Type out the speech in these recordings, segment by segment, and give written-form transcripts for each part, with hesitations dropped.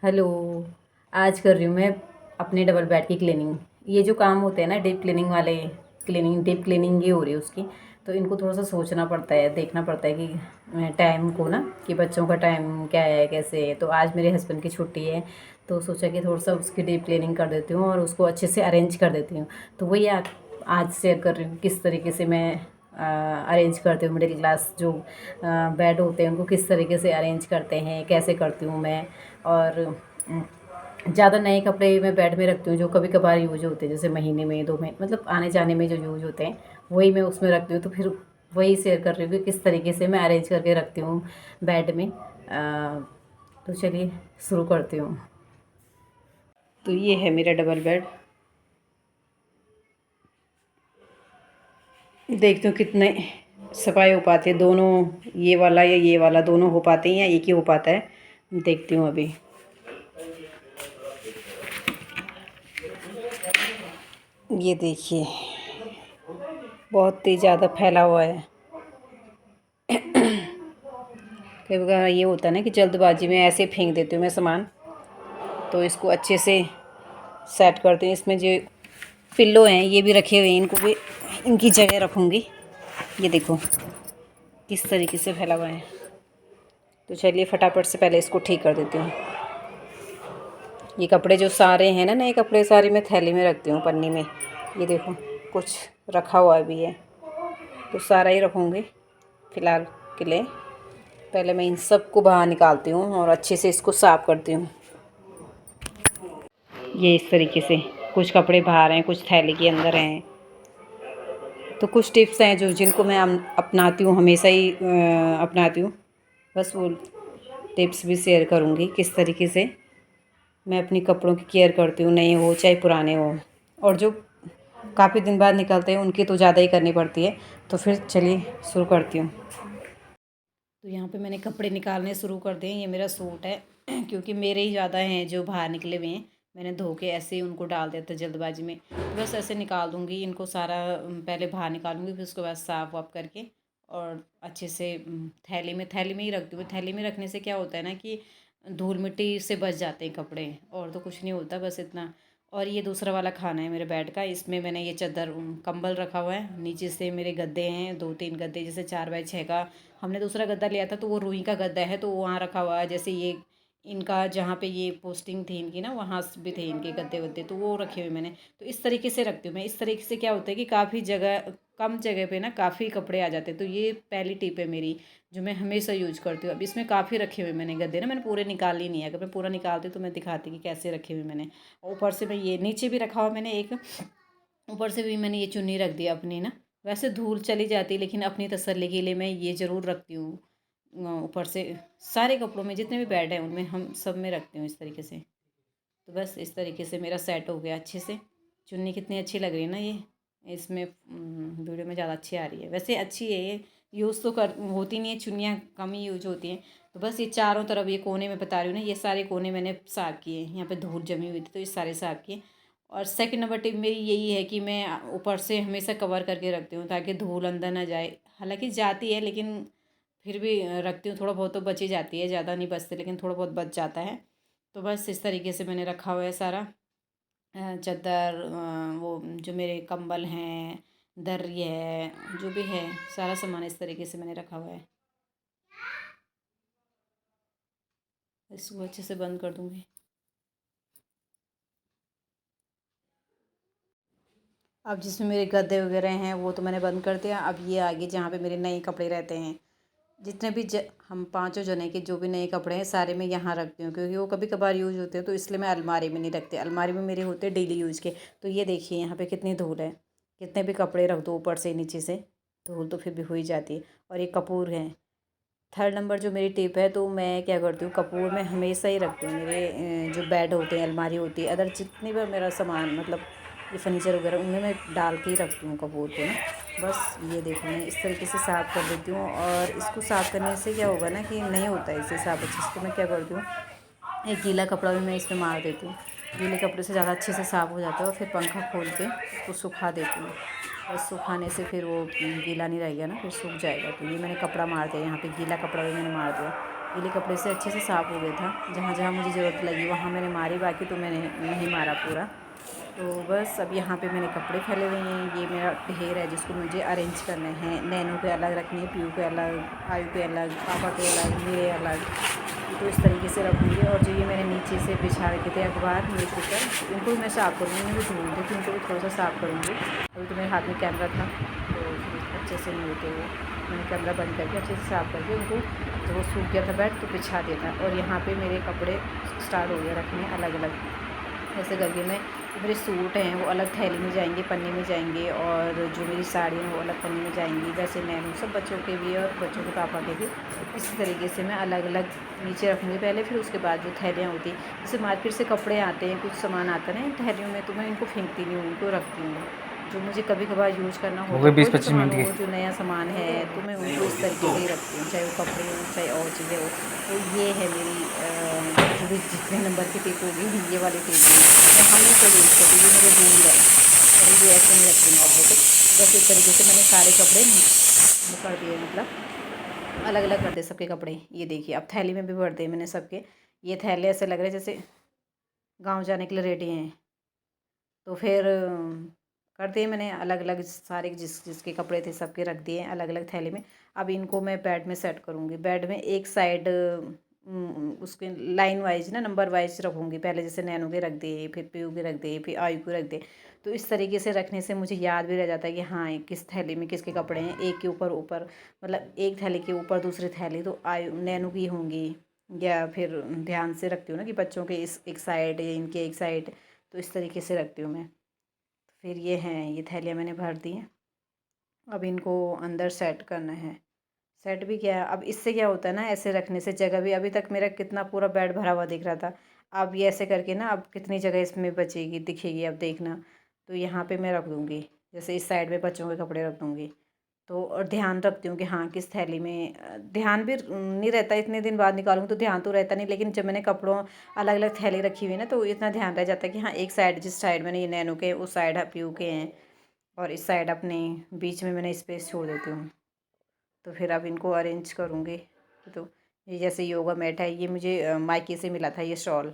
Hello. आज कर रही हूँ मैं अपने डबल बेड की क्लीनिंग। ये जो काम होते हैं ना डीप क्लीनिंग वाले, डीप क्लीनिंग ये हो रही है उसकी। तो इनको थोड़ा सा सोचना पड़ता है, देखना पड़ता है कि टाइम को ना, कि बच्चों का टाइम क्या है, कैसे है। तो आज मेरे हस्बैंड की छुट्टी है, तो सोचा कि थोड़ा सा उसकी डीप क्लीनिंग कर देती हूँ और उसको अच्छे से अरेंज कर देती हूँ। तो वही आज शेयर कर रही हूँ किस तरीके से मैं अरेंज करती हूँ। मिडिल क्लास जो बेड होते हैं उनको किस तरीके से अरेंज करते हैं, कैसे करती हूँ मैं। और ज़्यादा नए कपड़े मैं बेड में रखती हूँ जो कभी कभार यूज होते हैं, जैसे महीने में 2 महीने, मतलब आने जाने में जो यूज होते हैं वही मैं उसमें रखती हूँ। तो फिर वही शेयर कर रही हूँ कि किस तरीके से मैं अरेंज करके रखती हूँ बेड में। तो चलिए शुरू करती हूँ। तो ये है मेरा डबल बेड। देखती हूँ कितने सफाई हो पाते हैं, दोनों ये वाला या ये वाला दोनों हो पाते हैं या एक ही हो पाता है। देखती हूँ अभी। ये देखिए बहुत ही ज़्यादा फैला हुआ है। कई बार ये होता है ना कि जल्दबाजी में ऐसे फेंक देती हूँ मैं सामान, तो इसको अच्छे से सेट करते हैं। इसमें जो पिल्लो हैं ये भी रखे हुए हैं, इनको भी इनकी जगह रखूँगी। ये देखो किस तरीके से फैला हुआ है। तो चलिए फटाफट से पहले इसको ठीक कर देती हूँ। ये कपड़े जो सारे हैं ना, नए कपड़े सारे मैं थैली में रखती हूँ, पन्नी में। ये देखो कुछ रखा हुआ भी है, तो सारा ही रखूँगी फ़िलहाल के लिए। पहले मैं इन सब को बाहर निकालती हूँ और अच्छे से इसको साफ़ करती हूँ। ये इस तरीके से कुछ कपड़े बाहर हैं, कुछ थैली के अंदर हैं। तो कुछ टिप्स हैं जो जिनको मैं अपनाती हूँ, हमेशा ही अपनाती हूँ। बस वो टिप्स भी शेयर करूँगी किस तरीके से मैं अपनी कपड़ों की केयर करती हूँ, नए हो चाहे पुराने हो। और जो काफ़ी दिन बाद निकलते हैं उनकी तो ज़्यादा ही करनी पड़ती है। तो फिर चलिए शुरू करती हूँ। तो यहाँ पे मैंने कपड़े निकालने शुरू कर दिए। ये मेरा सूट है क्योंकि मेरे ही ज़्यादा हैं जो बाहर निकले हुए हैं। मैंने धो के ऐसे ही उनको डाल दिया था जल्दबाजी में। तो बस ऐसे निकाल दूँगी इनको सारा। पहले बाहर निकालूँगी, फिर उसके बाद साफ़ वाफ करके और अच्छे से थैली में ही रखती हूँ। थैली में रखने से क्या होता है ना कि धूल मिट्टी से बच जाते हैं कपड़े, और तो कुछ नहीं होता, बस इतना। और ये दूसरा वाला खाना है मेरे बेड का। इसमें मैंने ये चादर कंबल रखा हुआ है। नीचे से मेरे गद्दे हैं 2-3 गद्दे, जैसे 4x6 का। हमने दूसरा गद्दा लिया था तो वो रुई का गद्दा है, तो वो वहाँ रखा हुआ है। जैसे ये इनका जहाँ पे ये पोस्टिंग थी इनकी ना, वहाँ भी थे इनके गद्दे वद्दे, तो वो रखे हुए मैंने। तो इस तरीके से रखती हूँ मैं। इस तरीके से क्या होता है कि काफ़ी जगह, कम जगह पे ना काफ़ी कपड़े आ जाते हैं। तो ये पहली टिप है मेरी जो मैं हमेशा यूज करती हूँ। अब इसमें काफ़ी रखे हुए मैंने गद्दे ना, मैंने पूरे निकाल ही नहीं है। अगर मैं पूरा निकालती तो मैं दिखाती कि कैसे रखे हुए मैंने। ऊपर से मैं ये नीचे भी रखा हुआ मैंने एक, ऊपर से भी मैंने ये चुन्नी रख दी अपनी ना। वैसे धूल चली जाती है लेकिन अपनी तसल्ली के लिए मैं ये ज़रूर रखती हूँ। ऊपर से सारे कपड़ों में जितने भी बेड हैं उनमें हम सब में रखती हूँ इस तरीके से। तो बस इस तरीके से मेरा सेट हो गया अच्छे से। चुन्नी कितनी अच्छी लग रही है ना ये, इसमें वीडियो में ज़्यादा अच्छी आ रही है। वैसे अच्छी है ये, यूज़ तो कर होती नहीं है चुन्नियाँ, कम ही यूज होती हैं। तो बस ये चारों तरफ, ये कोने में बता रही हूँ ना, ये सारे कोने मैंने साफ़ किए। यहाँ पे धूल जमी हुई थी तो ये सारे साफ़ किए। और सेकंड नंबर टिप मेरी यही है कि मैं ऊपर से हमेशा कवर करके रखती हूँ ताकि धूल अंदर ना जाए। हालांकि जाती है लेकिन फिर भी रखती हूँ। थोड़ा बहुत तो बच ही जाती है, ज़्यादा नहीं बचते लेकिन थोड़ा बहुत बच जाता है। तो बस इस तरीके से मैंने रखा हुआ है सारा। चादर, वो जो मेरे कंबल हैं, दर्री है, जो भी है सारा सामान इस तरीके से मैंने रखा हुआ है। इसको अच्छे से बंद कर दूँगी। अब जिसमें मेरे गद्दे वगैरह हैं वो तो मैंने बंद कर दिया। अब ये आगे जहाँ पे मेरे नए कपड़े रहते हैं, जितने भी हम पाँचों जने के जो भी नए कपड़े हैं सारे मैं यहाँ रखती हूँ, क्योंकि वो कभी कभार यूज होते हैं। तो इसलिए मैं अलमारी में नहीं रखती। अलमारी में मेरे होते हैं डेली यूज के। तो ये देखिए यहाँ पे कितनी धूल है। कितने भी कपड़े रख दो ऊपर से नीचे से, धूल तो फिर भी हो ही जाती है। और ये कपूर है। थर्ड नंबर जो मेरी टिप है, तो मैं क्या करती हूँ, कपूर मैं हमेशा ही रखती हूँ। मेरे जो बेड होते हैं, अलमारी होती है, अदर जितनी भी मेरा सामान, मतलब ये फर्नीचर वगैरह, उनमें मैं डाल के ही रखती हूँ कपूर को ना। बस ये देखो मैं इस तरीके से साफ़ कर देती हूँ। और इसको साफ़ करने से क्या होगा ना कि नहीं होता है इससे साफ़ अच्छे से। तो मैं क्या करती हूँ, एक गीला कपड़ा भी मैं इसमें मार देती हूँ। गीले कपड़े से ज़्यादा अच्छे से साफ़ हो जाता है। और फिर पंखा खोल के उसको सुखा देती हूँ। और सुखाने से फिर वो गीला नहीं रहेगा ना, फिर सूख जाएगा। तो ये मैंने कपड़ा मार दिया, यहाँ पे गीला कपड़ा भी मैंने मार दिया। गीले कपड़े से अच्छे से साफ़ हो गया था। जहाँ जहाँ मुझे ज़रूरत लगी वहाँ मैंने मारी, बाकी तो मैंने नहीं मारा पूरा। तो बस अब यहाँ पे मैंने कपड़े फैले हुए हैं। ये मेरा ढेर है जिसको मुझे अरेंज करने हैं। नैनू के अलग रखने हैं, पीयू के अलग, आयु के अलग, पापा के अलग, मेरे अलग। तो इस तरीके से रखूँगी। और जो ये मैंने नीचे से बिछा रखे थे अखबार न्यूज़पेपर, इनको भी मैं साफ़ करूँगी। इन्हें भी धुल दूँ, इनको भी थोड़ा सा साफ़ करूँगी। अभी तो मेरे हाथ में कैमरा था तो फिर अच्छे से नहीं होते वो, मैंने कैमरा बंद करके अच्छे से साफ़ करके उनको, जब वो सूख गया था बेड तो बिछा दिया था। और यहाँ पे मेरे कपड़े स्टार्ट हो गए रखने अलग अलग। ऐसे करके मैं, मेरे सूट हैं वो अलग थैली में जाएंगे, पन्नी में जाएंगे, और जो मेरी साड़ी हैं वो अलग पन्नी में जाएंगी। वैसे नैनू सब बच्चों के भी और बच्चों के पापा के भी इसी तरीके से मैं अलग अलग नीचे रखूँगी पहले। फिर उसके बाद जो थैलियाँ होती हैं, जैसे मार्केट से कपड़े आते हैं, कुछ सामान आता है ना इन थैलियों में, तो मैं इनको फेंकती नहीं हूँ, इनको रखती हूँ। जो मुझे कभी कभार यूज़ करना हो होता गए है, कोई भी 20-25 सामान मिनट हो, के। जो नया सामान है, तो मैं उनको इस तरीके से ही रखती हूँ, चाहे वो कपड़े हो चाहे और चीज़ें हो। तो ये है मेरी जो भी जितने नंबर की टिप होगी ये वाली टिप है, मैं हमेशा यूज़ करती हूँ, ये मेरे रूल है। और ये ऐसे नहीं रखती मैं कपड़े को। बस इस तरीके से मैंने सारे कपड़े वो कर दिए, मतलब अलग अलग कर दिए सबके कपड़े। ये देखिए अब थैली में भी भर दिए मैंने सबके। ये थैले ऐसे लग रहे हैं जैसे गाँव जाने के लिए रेडी हैं। तो फिर कर दिए मैंने अलग अलग सारे, जिसके कपड़े थे सबके रख दिए अलग अलग थैली में। अब इनको मैं बेड में सेट करूँगी। बेड में एक साइड उसके लाइन वाइज ना, नंबर वाइज रखूँगी। पहले जैसे नैनू के रख दिए, फिर पीयू के रख दिए, फिर आयु के रख दिए। तो इस तरीके से रखने से मुझे याद भी रह जाता है कि हाँ ये किस थैली में किसके कपड़े हैं। एक के ऊपर ऊपर, मतलब एक थैली के ऊपर दूसरी थैली तो आयु नैनू की होंगी, या फिर ध्यान से रखती हूँ ना कि बच्चों के इस एक साइड या इनके एक साइड। तो इस तरीके से रखती हूँ मैं। फिर ये हैं, ये थैलियाँ मैंने भर दी हैं। अब इनको अंदर सेट करना है। सेट भी किया है। अब इससे क्या होता है ना, ऐसे रखने से जगह भी, अभी तक मेरा कितना पूरा बेड भरा हुआ दिख रहा था। अब ये ऐसे करके ना, अब कितनी जगह इसमें बचेगी दिखेगी अब देखना। तो यहाँ पे मैं रख दूँगी, जैसे इस साइड में बच्चों के कपड़े रख दूँगी। तो और ध्यान रखती हूँ कि हाँ किस थैली में, ध्यान भी नहीं रहता, इतने दिन बाद निकालूँ तो ध्यान तो रहता नहीं। लेकिन जब मैंने कपड़ों अलग अलग थैली रखी हुई है ना, तो इतना ध्यान रह जाता है कि हाँ एक साइड, जिस साइड मैंने ये नैनो के, उस साइड पीयू के हैं, और इस साइड अपने, बीच में मैंने स्पेस छोड़ देती हूँ। तो फिर अब इनको अरेंज करूँगी। तो ये जैसे योगा मैट है, ये मुझे मायके से मिला था ये शॉल।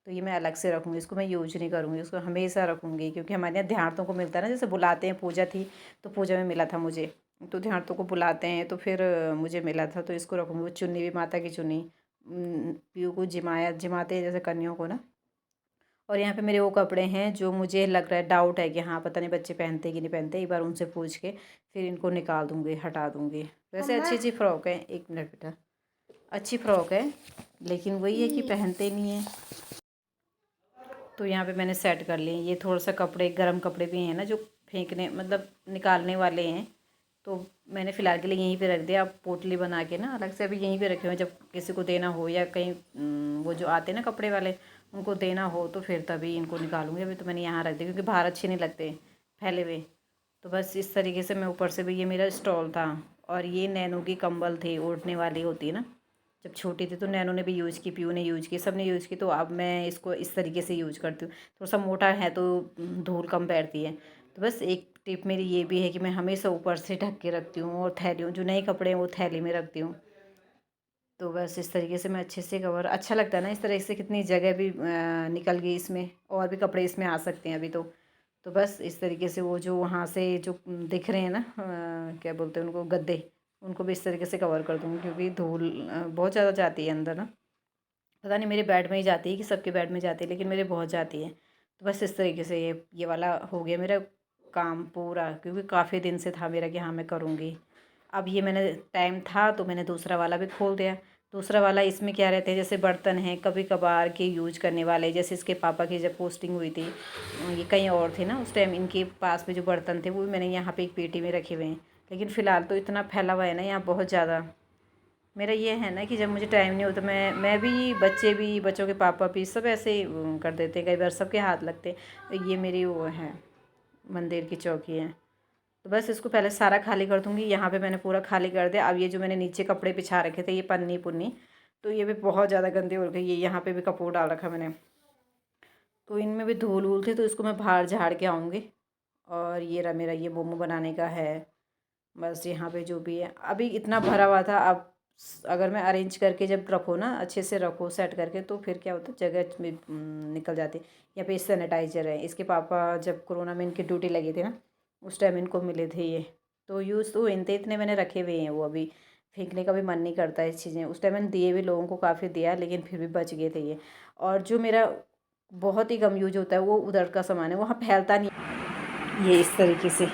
तो ये मैं अलग से रखूँगी, इसको मैं यूज नहीं करूँगी, इसको हमेशा रखूँगी। क्योंकि हमारे यहाँ देहाड़ों को मिलता है ना, जैसे बुलाते हैं, पूजा थी तो पूजा में मिला था मुझे। तो देहाड़ों को बुलाते हैं तो फिर मुझे मिला था, तो इसको रखूँगी। वो चुन्नी भी माता की चुन्नी, पीयू को जिमाते हैं जैसे कन्याओं को ना। और यहाँ पे मेरे वो कपड़े हैं जो मुझे लग रहा है, डाउट है कि हाँ पता नहीं बच्चे पहनते कि नहीं पहनते। एक बार उनसे पूछ के फिर इनको निकाल दूँगी, हटा दूँगी। वैसे अच्छी अच्छी फ़्रॉक है, एक मिनट बेटा, अच्छी फ़्रॉक है, लेकिन वही है कि पहनते नहीं हैं। तो यहाँ पे मैंने सेट कर लिए। ये थोड़ा सा कपड़े, गर्म कपड़े भी हैं ना जो फेंकने, मतलब निकालने वाले हैं। तो मैंने फ़िलहाल के लिए यहीं पे रख दिया। अब पोटली बना के ना अलग से अभी यहीं पे रखे हुए हैं, जब किसी को देना हो या कहीं वो जो आते हैं ना कपड़े वाले, उनको देना हो तो फिर तभी इनको निकालूंगी। अभी तो मैंने यहाँ रख दिया क्योंकि बाहर अच्छे नहीं लगते फैले हुए। तो बस इस तरीके से मैं, ऊपर से भी ये मेरा स्टॉल था। और ये नैनो की कंबल थे, ओढ़ने वाली होती है ना, जब छोटी थी तो नैनो ने भी यूज़ की, पीयू ने यूज़ की, सब ने यूज़ की। तो अब मैं इसको इस तरीके से यूज़ करती हूँ। थोड़ा सा मोटा है तो धूल कम बैठती है। तो बस एक टिप मेरी ये भी है कि मैं हमेशा ऊपर से ढक के रखती हूँ, और थैलियों, जो नए कपड़े हैं वो थैली में रखती हूँ। तो बस इस तरीके से मैं अच्छे से कवर, अच्छा लगता है ना इस तरह से, कितनी जगह भी निकल गई इसमें, और भी कपड़े इसमें आ सकते हैं अभी तो बस इस तरीके से वो जो वहाँ से जो दिख रहे हैं ना, क्या बोलते हैं उनको, गद्दे, उनको भी इस तरीके से कवर कर दूँगी। क्योंकि धूल बहुत ज़्यादा जाती है अंदर ना, पता नहीं मेरे बेड में ही जाती है कि सबके बेड में जाती है, लेकिन मेरे बहुत जाती है। तो बस इस तरीके से ये वाला हो गया मेरा काम पूरा। क्योंकि काफ़ी दिन से था मेरा कि हाँ मैं करूँगी। अब ये मैंने, टाइम था तो मैंने दूसरा वाला भी खोल दिया। दूसरा वाला, इसमें क्या रहते हैं, जैसे बर्तन हैं कभी कभार के यूज करने वाले, जैसे इसके पापा की जब पोस्टिंग हुई थी, ये कहीं और थे ना उस टाइम, इनके पास में जो बर्तन थे वो भी मैंने यहाँ पे एक पेटी में रखे हुए हैं। लेकिन फ़िलहाल तो इतना फैला हुआ है ना यहाँ, बहुत ज़्यादा। मेरा ये है ना कि जब मुझे टाइम नहीं होता, मैं भी, बच्चे भी, बच्चों के पापा भी, सब ऐसे ही कर देते हैं, कई बार सबके हाथ लगते हैं। ये मेरी वो है, मंदिर की चौकी है। तो बस इसको पहले सारा खाली कर दूँगी। यहाँ पे मैंने पूरा खाली कर दिया। अब ये जो मैंने नीचे कपड़े बिछा रखे थे, ये पन्नी पुन्नी, तो ये भी बहुत ज़्यादा गंदे हो गई। ये यहाँ पे भी कपूर डाल रखा मैंने, तो इनमें भी धूल वूल थी, तो इसको मैं बाहर झाड़ के आऊँगी। और ये रहा मेरा, ये मोमो बनाने का है। बस यहाँ पे जो भी है, अभी इतना भरा हुआ था, अब अगर मैं अरेंज करके जब रखो ना, अच्छे से रखो सेट करके, तो फिर क्या होता है जगह में निकल जाती है। यहाँ पे सैनिटाइज़र है, इसके पापा जब कोरोना में इनकी ड्यूटी लगी थी ना, उस टाइम इनको मिले थे ये, तो यूज़ तो इतने इतने मैंने रखे हुए हैं, वो अभी फेंकने का भी मन नहीं करता इस चीज़ें। उस टाइम मैंने दिए भी लोगों को, काफ़ी दिया, लेकिन फिर भी बच गए थे ये। और जो मेरा बहुत ही कम यूज होता है वो उधर का सामान है, वहाँ फैलता नहीं। ये इस तरीके से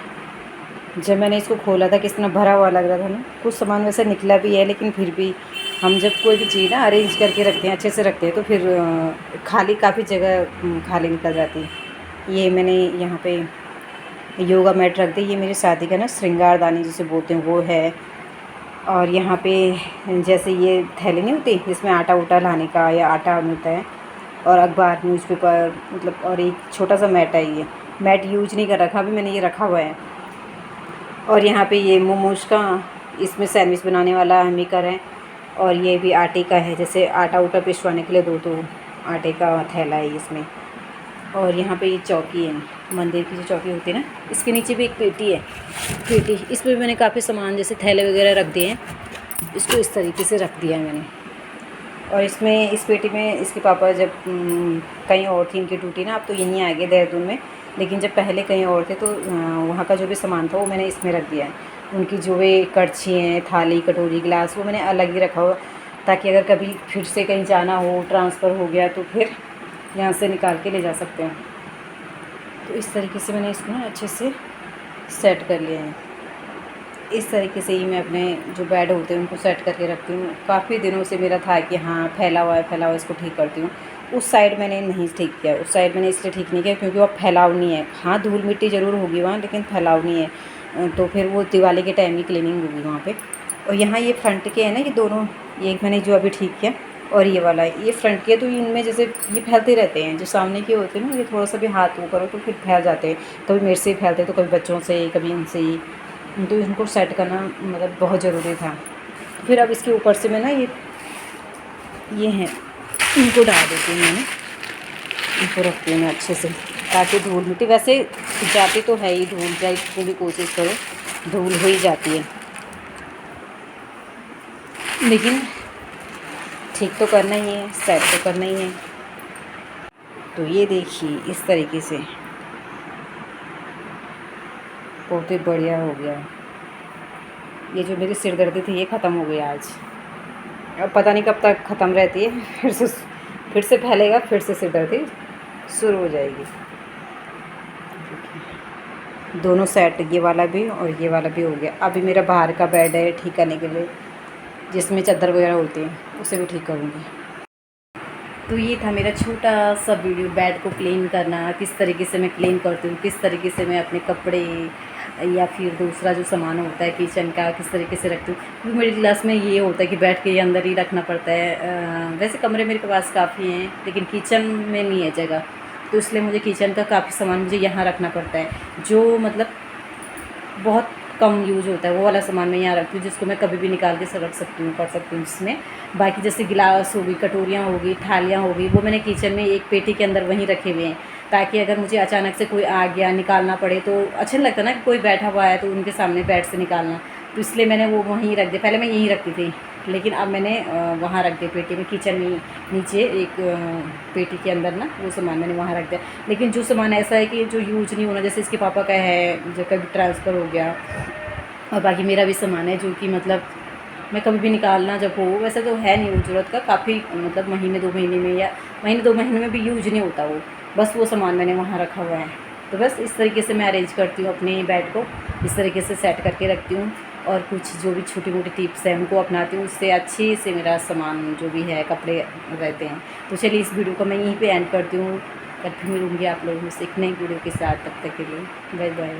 जब मैंने इसको खोला था कितना भरा हुआ लग रहा था ना, कुछ सामान वैसे निकला भी है, लेकिन फिर भी हम जब कोई भी चीज़ ना अरेंज करके रखते हैं, अच्छे से रखते हैं, तो फिर खाली काफ़ी जगह खाली निकल जाती है। ये मैंने यहाँ पे योगा मैट रख दी, ये मेरी शादी का ना श्रृंगारदानी जिसे बोलते हैं वो है। और यहाँ पे जैसे ये थैली नहीं होती जिसमें आटा उटा लाने का या आटा मिलता है, और अखबार न्यूज़पेपर मतलब, और एक छोटा सा मैट है। ये मैट यूज नहीं कर रखा, अभी मैंने ये रखा हुआ है। और यहाँ पे ये मोमोज का, इसमें सैंडविच बनाने वाला मेकर है। और ये भी आटे का है, जैसे आटा उटा पिसवाने के लिए दो, तो आटे का थैला है इसमें। और यहाँ पे ये चौकी है, मंदिर की जो चौकी होती है ना, इसके नीचे भी एक पेटी है, पेटी इसमें भी मैंने काफ़ी सामान जैसे थैले वगैरह रख दिए हैं। इसको इस तरीके से रख दिया है मैंने। और इसमें इस पेटी में इसके पापा जब कहीं और थी इनकी ड्यूटी ना, अब तो यहीं आ गए देहरादून में, लेकिन जब पहले कहीं और थे तो वहाँ का जो भी सामान था वो मैंने इसमें रख दिया है। उनकी जो भी कड़छी हैं, थाली कटोरी गिलास, वो मैंने अलग ही रखा हो, ताकि अगर कभी फिर से कहीं जाना हो, ट्रांसफ़र हो गया, तो फिर यहाँ से निकाल के ले जा सकते हैं। तो इस तरीके से मैंने इसको ना अच्छे से सेट कर लिया है। इस तरीके से ही मैं अपने जो बेड होते हैं उनको सेट करके रखती हूँ। काफ़ी दिनों से मेरा था कि हाँ फैला हुआ है, इसको ठीक करती हूँ। उस साइड मैंने नहीं ठीक किया, उस साइड मैंने इसलिए ठीक नहीं किया क्योंकि वह फैलाव नहीं है। हाँ धूल मिट्टी ज़रूर होगी वहाँ, लेकिन फैलाव नहीं है, तो फिर वो दिवाली के टाइम ही क्लीनिंग होगी वहाँ पे। और यहाँ ये फ्रंट के हैं ना, ये दोनों, ये मैंने जो अभी ठीक किया, और ये वाला है, ये फ्रंट के, तो इनमें जैसे ये फैलते रहते हैं। जो सामने के होते हैं ना, ये थोड़ा सा भी हाथ वो करो तो फिर फैल जाते हैं। कभी मेरे से ही फैलते, तो कभी बच्चों से, कभी इनसे ही। तो इनको सेट करना मतलब बहुत ज़रूरी था। फिर अब इसके ऊपर से मैं ना ये हैं, इनको डाल देती हूँ मैंने, इनको रखती हूँ मैं अच्छे से, ताकि धूल मिट्टी, वैसे जाती तो है ही धूल, चाहे जितनी भी कोशिश करो धूल हो ही जाती है, लेकिन ठीक तो करना ही है, सेट तो करना ही है। तो ये देखिए इस तरीके से बहुत ही बढ़िया हो गया। ये जो मेरी सिरदर्दी थी ये ख़त्म हो गई आज। अब पता नहीं कब तक ख़त्म रहती है, फिर से फैलेगा, फिर से सिरदर्दी शुरू हो जाएगी। दोनों सेट, ये वाला भी और ये वाला भी हो गया। अभी मेरा बाहर का बेड है ठीक करने के लिए, जिसमें चादर वगैरह होती है, उसे भी ठीक करूँगी। तो ये था मेरा छोटा सा वीडियो, बेड को क्लीन करना, किस तरीके से मैं क्लीन करती हूँ, किस तरीके से मैं अपने कपड़े या फिर दूसरा जो सामान होता है किचन का किस तरीके से रखती हूँ। क्योंकि मेरी क्लास में ये होता है कि बेड के अंदर ही रखना पड़ता है। वैसे कमरे मेरे पास काफ़ी हैं, लेकिन किचन में नहीं है जगह, तो इसलिए मुझे किचन का काफ़ी सामान मुझे यहाँ रखना पड़ता है, जो मतलब बहुत कम यूज होता है, वो वाला सामान मैं यहाँ रखती हूँ, जिसको मैं कभी भी निकाल के रख सकती हूँ, कर सकती हूँ जिसमें। बाकी जैसे गिलास होगी, कटोरियाँ होगी, थालियाँ होगी, वो मैंने किचन में एक पेटी के अंदर वहीं रखे हुए हैं, ताकि अगर मुझे अचानक से कोई आ गया निकालना पड़े तो अच्छा नहीं लगता ना कि कोई बैठा हुआ है तो उनके सामने बेड से निकालना, तो इसलिए मैंने वो वहीं रख दिया। पहले मैं यहीं रखती थी, लेकिन अब मैंने वहाँ रख दिया पेटी में, किचन में नीचे एक पेटी के अंदर ना वो सामान मैंने वहाँ रख दिया। लेकिन जो सामान ऐसा है कि जो यूज नहीं होना, जैसे इसके पापा का है जो कभी ट्रांसफ़र हो गया, और बाकी मेरा भी सामान है जो कि मतलब मैं कभी भी निकालना जब हो, वैसे तो है नहीं ज़रूरत का, काफ़ी मतलब महीने 2 महीने में या महीने 2 महीने में भी यूज नहीं होता वो, बस वो सामान मैंने वहाँ रखा हुआ है। तो बस इस तरीके से मैं अरेंज करती हूँ अपने बेड को, इस तरीके से सेट करके रखती हूँ। और कुछ जो भी छोटी मोटी टिप्स हैं उनको अपनाती हूँ, उससे अच्छे से मेरा सामान जो भी है कपड़े रहते हैं। तो चलिए इस वीडियो को मैं यहीं पे एंड करती हूँ, कल फिर मिलूँगी आप लोगों से एक नई वीडियो के साथ, तब तक के लिए बाय बाय।